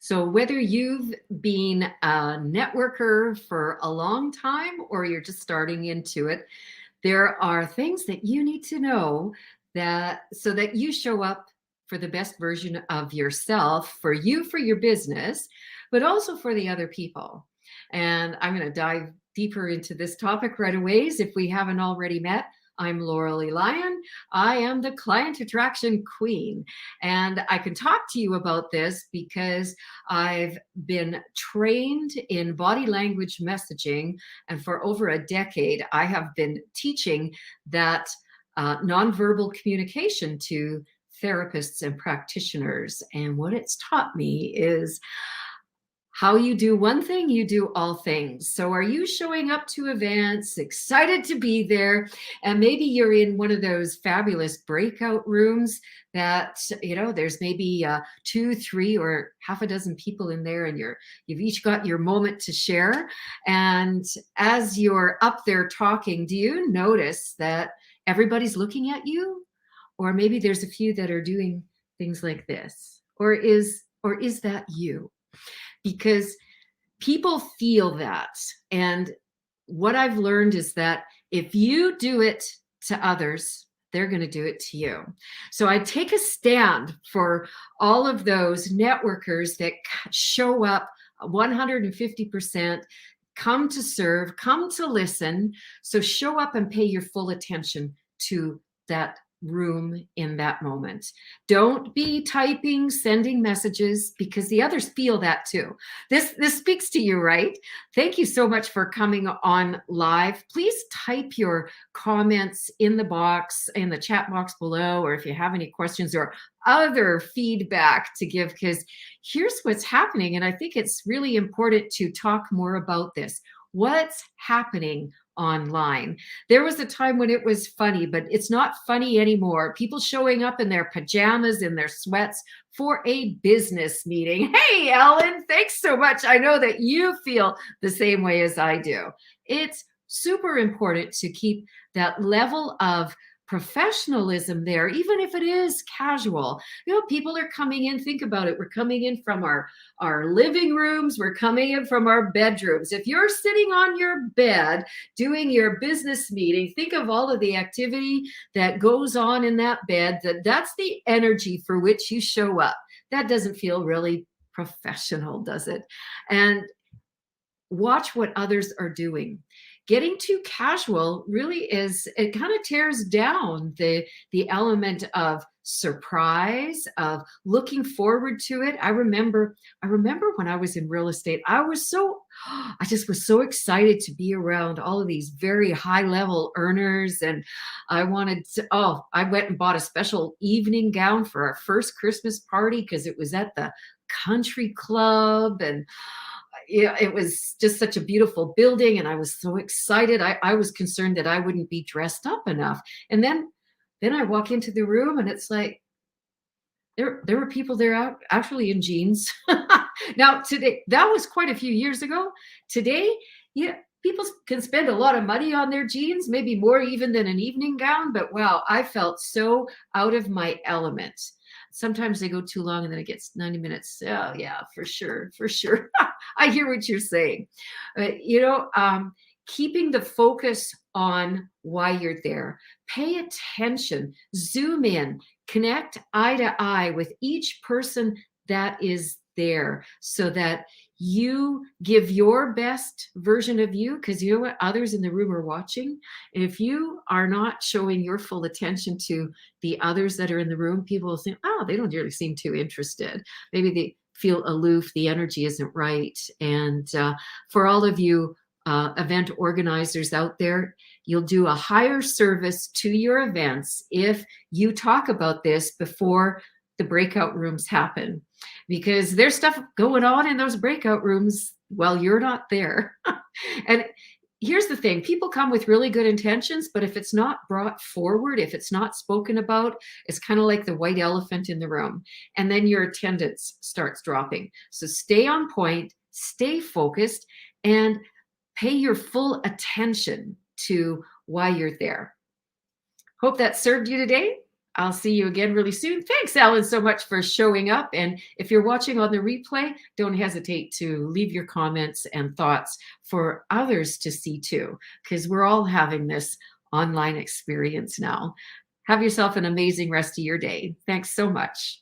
So, whether you've been a networker for a long time or you're just starting into it, there are things that you need to know that so that you show up for the best version of yourself, for you, for your business, but also for the other people. And I'm going to dive deeper into this topic right away. If we haven't already met, I'm Laurel Lyon. I am the client attraction queen. And I can talk to you about this because I've been trained in body language messaging. And for over a decade, I have been teaching that nonverbal communication to therapists and practitioners. And what it's taught me is how you do one thing, you do all things. So are you showing up to events, excited to be there? And maybe you're in one of those fabulous breakout rooms that, there's maybe 2, 3, or half a dozen people in there, and you've each got your moment to share. And as you're up there talking, do you notice that everybody's looking at you? Or maybe there's a few that are doing things like this. Or is that you? Because people feel that. And what I've learned is that if you do it to others, they're going to do it to you. So I take a stand for all of those networkers that show up 150%, come to serve, come to listen. So show up and pay your full attention to that room in that moment. Don't be typing, sending messages, because the others feel that too. This speaks to you, right? Thank you so much for coming on live. Please type your comments in the chat box below, or if you have any questions or other feedback to give, because here's what's happening. And I think it's really important to talk more about this. What's happening online? There was a time when it was funny, but it's not funny anymore. People showing up in their pajamas, in their sweats for a business meeting. Hey, Ellen, thanks so much. I know that you feel the same way as I do. It's super important to keep that level of professionalism there, even if it is casual. People are coming in. Think about it. We're coming in from our living rooms. We're coming in from our bedrooms. If you're sitting on your bed doing your business meeting, think of all of the activity that goes on in that bed. That's the energy for which you show up. That doesn't feel really professional, does it? And watch what others are doing. Getting too casual really it kind of tears down the element of surprise, of looking forward to it. I remember when I was in real estate, I just was so excited to be around all of these very high level earners. And I went and bought a special evening gown for our first Christmas party because it was at the country club. And it was just such a beautiful building, and I was so excited. I was concerned that I wouldn't be dressed up enough. And then I walk into the room, and it's like there were people there out actually in jeans. Now today, that was quite a few years ago. Today, people can spend a lot of money on their jeans, maybe more even than an evening gown. But wow, I felt so out of my element. Sometimes they go too long and then it gets 90 minutes. Oh yeah, for sure. I hear what you're saying. Keeping the focus on why you're there. Pay attention, zoom in, connect eye to eye with each person that is there so that you give your best version of you, because you know what, others in the room are watching. And if you are not showing your full attention to the others that are in the room, people will think, oh, they don't really seem too interested. Maybe they feel aloof, the energy isn't right. And for all of you event organizers out there, you'll do a higher service to your events if you talk about this before the breakout rooms happen, because there's stuff going on in those breakout rooms while you're not there. And here's the thing, people come with really good intentions, but if it's not brought forward, if it's not spoken about, it's kind of like the white elephant in the room, and then your attendance starts dropping. So stay on point, stay focused, and pay your full attention to why you're there. Hope that served you today. I'll see you again really soon. Thanks, Alan, so much for showing up. And if you're watching on the replay, don't hesitate to leave your comments and thoughts for others to see too, because we're all having this online experience now. Have yourself an amazing rest of your day. Thanks so much.